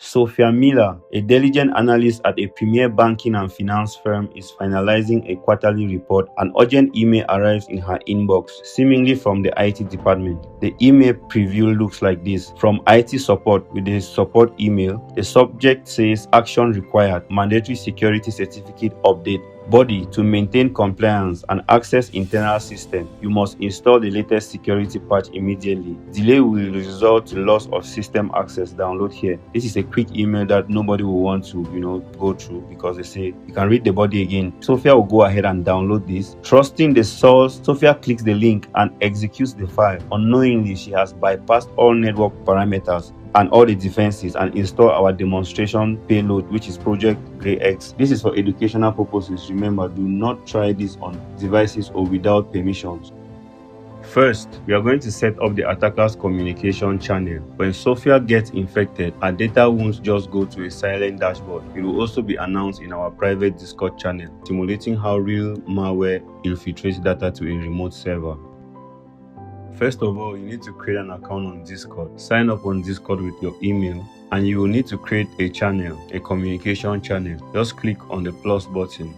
Sophia, a diligent analyst at a premier banking and finance firm, is finalizing a quarterly report. An urgent email arrives in her inbox, seemingly from the IT department. The email preview looks like this. From IT support with the support email, the subject says action required, mandatory security certificate update. Body, to maintain compliance and access internal system, you must install the latest security patch immediately. Delay will result to loss of system access. Download here. This is a quick email that nobody will want to, go through, because they say you can read the body again. Sophia will go ahead and download this. Trusting the source, Sophia clicks the link and executes the file. Unknowingly, she has bypassed all network parameters and all the defenses and install our demonstration payload, which is project GRAE-X. This is for educational purposes. Remember, do not try this on devices or without permissions. First, we are going to set up the attacker's communication channel. When Sophia gets infected, her data won't just go to a silent dashboard. It will also be announced in our private Discord channel, simulating how real malware infiltrates data to a remote server. First of all, you need to create an account on Discord. Sign up on Discord with your email, and you will need to create a channel, a communication channel. Just click on the plus button.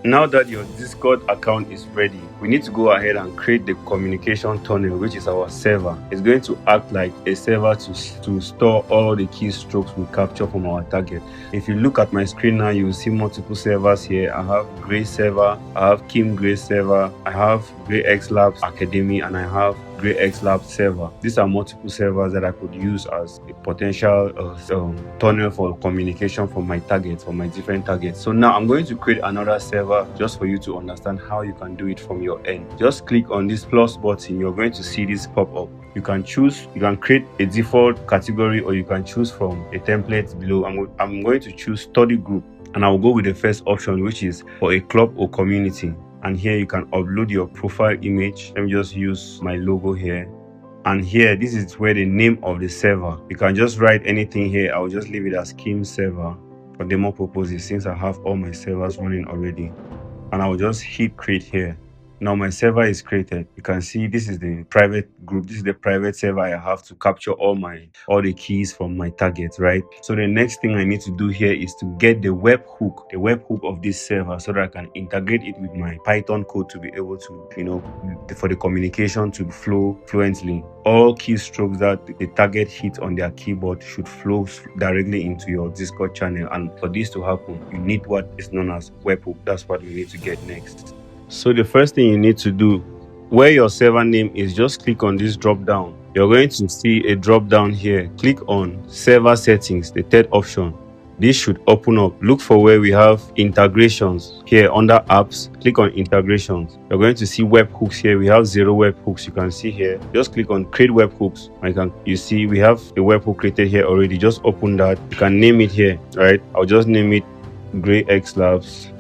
Now that your Discord account is ready, we need to go ahead and create the communication tunnel, which is our server. It's going to act like a server to store all the keystrokes we capture from our target. If you look at my screen now, you will see multiple servers here. I have GRAE server, I have Kim GRAE server, I have GRAE-X Labs Academy, and I have GRAE-X Labs server. These are multiple servers that I could use as a potential tunnel for communication for my targets, for my different targets. So now I'm going to create another server just for you to understand how you can do it from your end. Just click on this plus button. You're going to see this pop up. You can create a default category, or you can choose from a template below. I'm going to choose study group, and I'll go with the first option, which is for a club or community. And here you can upload your profile image. Let me just use my logo here. And here, this is where the name of the server. You can just write anything here. I'll just leave it as Kim server for demo purposes, since I have all my servers running already. And I'll just hit create here. Now my server is created. You can see this is the private group. This is the private server I have to capture all the keys from my targets, right? So the next thing I need to do here is to get the webhook of this server, so that I can integrate it with my Python code to be able to, for the communication to flow fluently. All keystrokes that the target hits on their keyboard should flow directly into your Discord channel. And for this to happen, you need what is known as webhook. That's what we need to get next. So the first thing you need to do, where your server name is, just click on this drop down. You're going to see a drop down here. Click on server settings, the third option. This should open up. Look for where we have integrations here under apps. Click on integrations. You're going to see webhooks here. We have 0 webhooks. You can see here. Just click on create webhooks. You see we have a webhook created here already. Just open that. You can name it here, right? I'll just name it GRAE-X Labs.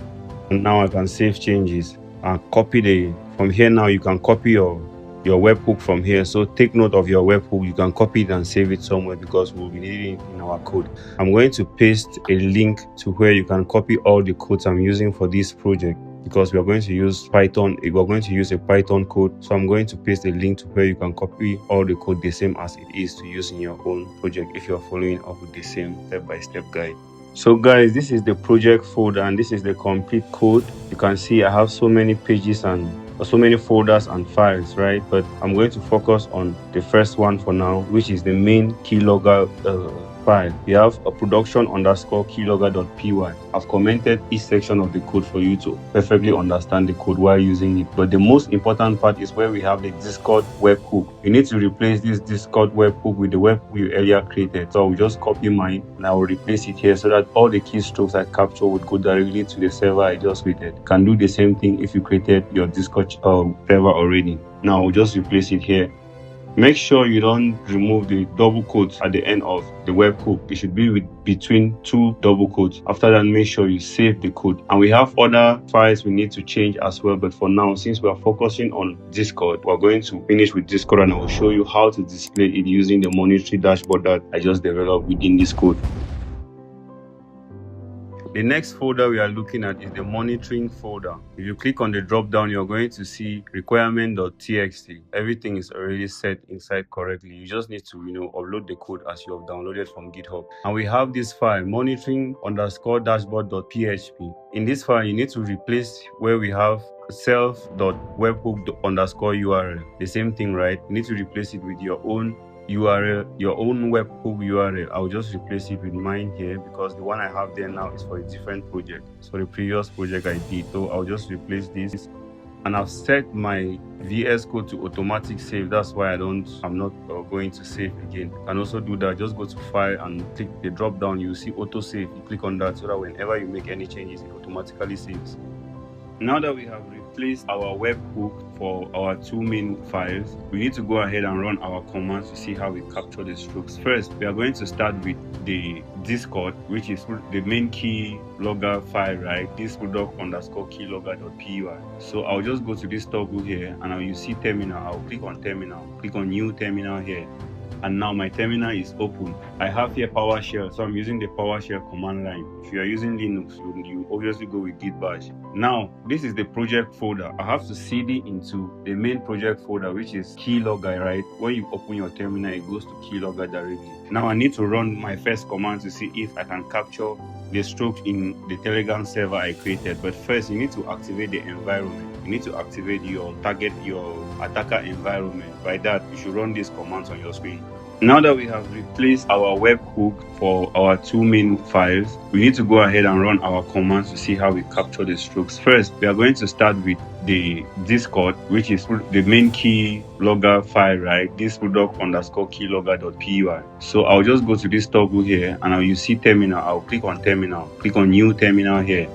And now I can save changes and copy from here. Now you can copy your webhook from here. So take note of your webhook. You can copy it and save it somewhere, because we'll be needing it in our code. I'm going to paste a link to where you can copy all the codes I'm using for this project, because we are going to use Python. We're going to use a Python code. So I'm going to paste a link to where you can copy all the code the same as it is to use in your own project, if you're following up with the same step-by-step guide. So guys, this is the project folder, and this is the complete code. You can see I have so many pages and so many folders and files, right? But I'm going to focus on the first one for now, which is the main keylogger file. We have a production_keylogger.py. I've commented each section of the code for you to perfectly understand the code while using it. But the most important part is where we have the Discord webhook. You need to replace this Discord webhook with the webhook you earlier created. So I will just copy mine and I will replace it here, so that all the keystrokes I capture would go directly to the server I just created. You can do the same thing if you created your Discord server already. Now I'll just replace it here. Make sure you don't remove the double quotes at the end of the webhook. It should be between 2 double quotes. After that, make sure you save the code. And we have other files we need to change as well. But for now, since we are focusing on Discord, we're going to finish with Discord, and I will show you how to display it using the monitoring dashboard that I just developed within this code. The next folder we are looking at is the monitoring folder. If you click on the drop down, you're going to see requirement.txt. Everything is already set inside correctly. You just need to upload the code as you have downloaded from GitHub. And we have this file, monitoring_dashboard.php. In this file, you need to replace where we have self.webhook_URL. The same thing, right? You need to replace it with your own URL, your own webhook URL. I'll just replace it with mine here because the one I have there now is for a different project. It's for the previous project I did. So I'll just replace this. And I've set my VS Code to automatic save. That's why I'm not going to save again. You can also do that. Just go to file and click the drop down. You see auto save. You click on that so that whenever you make any changes, it automatically saves. Now that we have replaced our webhook for our two main files, we need to go ahead and run our commands to see how we capture the strokes. First, we are going to start with the Discord, which is the main keylogger file, right? This product_keylogger.py. So I'll just go to this toggle here and you see terminal. I'll click on terminal, click on new terminal here. And now my terminal is open. I have here PowerShell, so I'm using the PowerShell command line. If you are using Linux, you obviously go with git bash. Now, this is the project folder. I have to cd into the main project folder, which is keylogger, right? When you open your terminal, it goes to keylogger directly. Now I need to run my first command to see if I can capture the stroke in the Telegram server I created. But first, you need to activate the environment. You need to activate your attacker environment. By that, you should run these commands on your screen. Now that we have replaced our webhook for our two main files, we need to go ahead and run our commands to see how we capture the strokes. First, we are going to start with the Discord, which is the main keylogger file, right? This product_keylogger.py. So I'll just go to this toggle here and you see terminal. I'll click on terminal, click on new terminal here.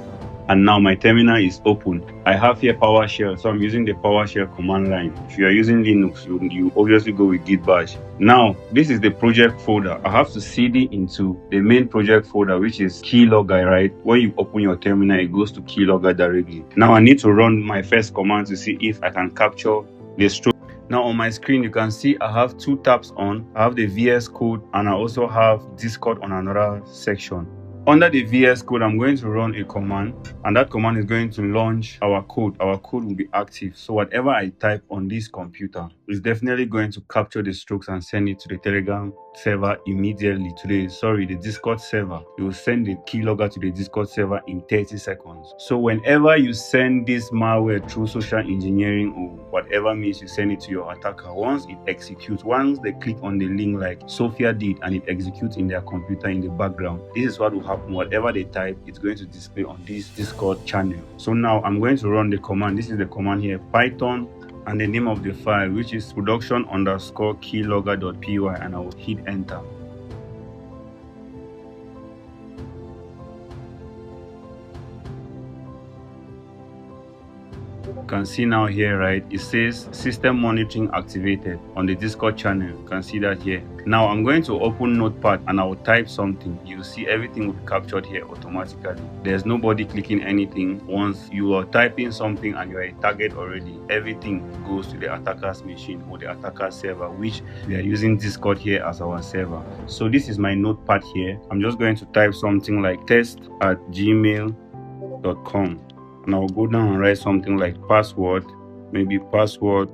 And now my terminal is open. I have here PowerShell, so I'm using the PowerShell command line. If you are using Linux, you obviously go with git bash. Now, this is the project folder. I have to cd into the main project folder, which is keylogger, right? When you open your terminal, it goes to keylogger directly. Now I need to run my first command to see if I can capture the stroke. Now on my screen, you can see I have two tabs on. I have the VS Code and I also have Discord on another section. Under the VS Code, I'm going to run a command, and that command is going to launch our code. Our code will be active. So whatever I type on this computer is definitely going to capture the strokes and send it to the Telegram server immediately. The Discord server. You will send the keylogger to the Discord server in 30 seconds. So whenever you send this malware through social engineering or whatever means you send it to your attacker, once it executes, once they click on the link like Sophia did and it executes in their computer in the background, this is what will happen. Whatever they type, it's going to display on this Discord channel. So now I'm going to run the command. This is the command here, Python, and the name of the file, which is production_keylogger.py, and I will hit enter. You can see now here, right? It says system monitoring activated on the Discord channel. You can see that here. Now I'm going to open Notepad and I will type something. You'll see everything will be captured here automatically. There's nobody clicking anything. Once you are typing something and you're a target already, everything goes to the attacker's machine or the attacker's server, which we are using Discord here as our server. So this is my Notepad here. I'm just going to type something like test@gmail.com. and I'll go down and write something like password, maybe password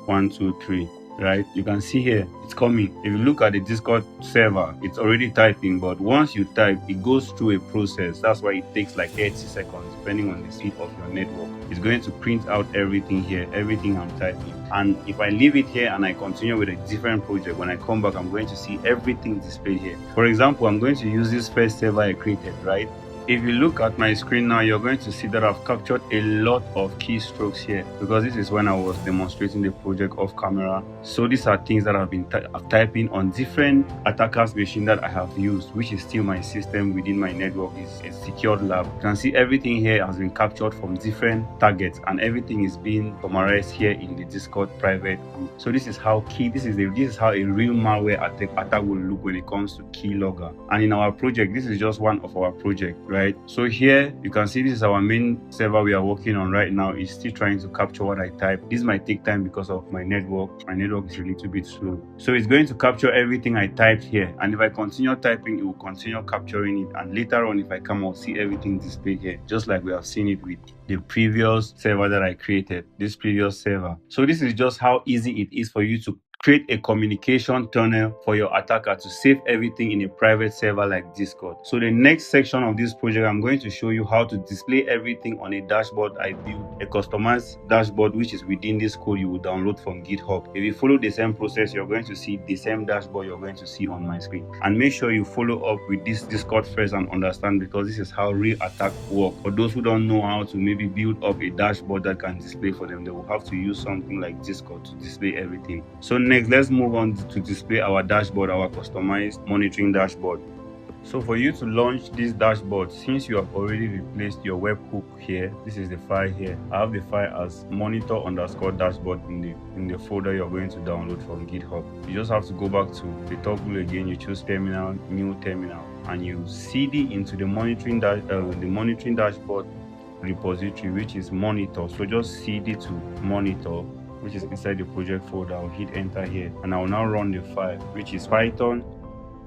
123, right? You can see here it's coming. If you look at the Discord server, it's already typing, but once you type, it goes through a process. That's why it takes like 30 seconds depending on the speed of your network. It's going to print out everything here, everything I'm typing. And if I leave it here and I continue with a different project, when I come back, I'm going to see everything displayed here. For example, I'm going to use this first server I created, right? If you look at my screen now, you're going to see that I've captured a lot of keystrokes here, because this is when I was demonstrating the project off camera. So these are things that I've been typing on different attackers' machine that I have used, which is still my system within my network. Is a secured lab. You can see everything here has been captured from different targets, and everything is being summarized here in the Discord private group. So this is how this is how a real malware attack will look when it comes to keylogger. And in our project, this is just one of our projects, right? right? So here you can see this is our main server we are working on right now. It's still trying to capture what I type. This might take time because of my network. My network is a little bit slow. So it's going to capture everything I typed here, and if I continue typing, it will continue capturing it, and later on if I come out, see everything displayed here, just like we have seen it with the previous server that I created, this previous server. So this is just how easy it is for you to create a communication tunnel for your attacker to save everything in a private server like Discord. So the next section of this project, I'm going to show you how to display everything on a dashboard I built, a customized dashboard which is within this code you will download from GitHub. If you follow the same process, you're going to see the same dashboard you're going to see on my screen. And make sure you follow up with this Discord first and understand, because this is how real attacks work. For those who don't know how to maybe build up a dashboard that can display for them, they will have to use something like Discord to display everything. So next, let's move on to display our dashboard, our customized monitoring dashboard. So for you to launch this dashboard, since you have already replaced your webhook here, this is the file here. I have the file as monitor_dashboard in the folder you're going to download from GitHub. You just have to go back to the toggle again, you choose terminal, new terminal, and you cd into the monitoring dashboard repository, which is monitor. So just cd to monitor, which is inside the project folder. I'll hit enter here, and I will now run the file, which is python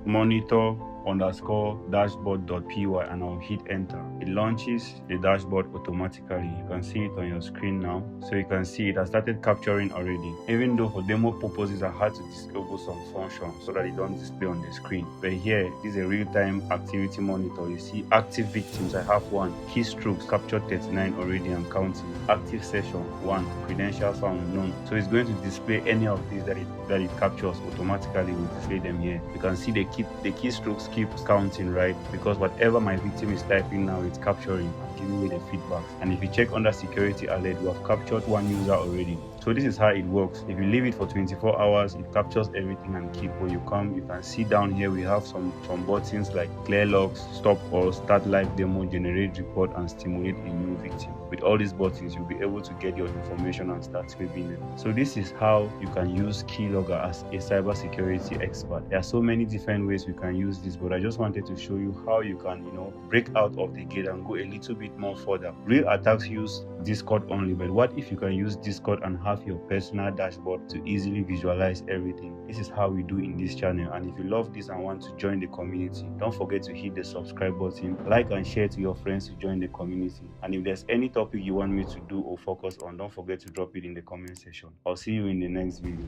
monitor_dashboard.py, and I'll hit enter. It launches the dashboard automatically. You can see it on your screen now. So you can see it has started capturing already. Even though for demo purposes I had to disable some functions so that it don't display on the screen, but here this is a real-time activity monitor. You see active victims, I have 1. Keystrokes captured 39 already and counting. Active session 1. Credential found none. So it's going to display any of these that it captures automatically. Will display them here. You can see the keystrokes keeps counting, right? Because whatever my victim is typing now, it's capturing and giving me the feedback. And if you check under security alert, we have captured 1 user already. So this is how it works. If you leave it for 24 hours, it captures everything and keep. When you come, you can see down here we have some buttons like clear logs, stop all, start live demo, generate report, and stimulate a new victim. With all these buttons, you'll be able to get your information and start scraping it. So this is how you can use Keylogger as a cybersecurity expert. There are so many different ways we can use this, but I just wanted to show you how you can, break out of the gate and go a little bit more further. Real attacks use Discord only, but what if you can use Discord and have your personal dashboard to easily visualize everything? This is how we do in this channel. And if you love this and want to join the community, don't forget to hit the subscribe button, like and share to your friends to join the community. And if there's any topic you want me to do or focus on, don't forget to drop it in the comment section. I'll see you in the next video.